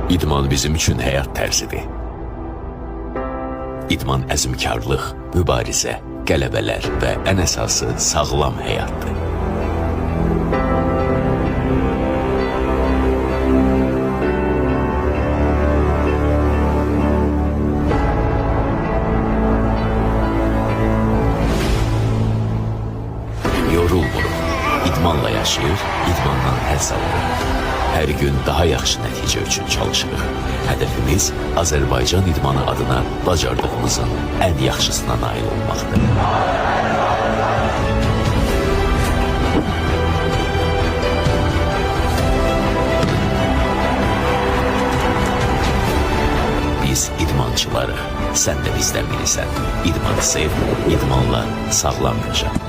İdman bizim üçün həyat tərzidir. İdman əzmkarlıq, mübarizə, qələbələr və ən əsası sağlam həyatdır. Yorulmuruq, idmanla yaşayır, idmandan həzz alırıq. Hər gün daha yaxşı nəticə üçün çalışırıq. Hədəfimiz Azərbaycan idmanı adına bacardığımızın ən yaxşısına nail olmaqdır. Biz idmançılarıq, sən də bizdən birisən. İdmanı sev, idmanla sağlam yaşa.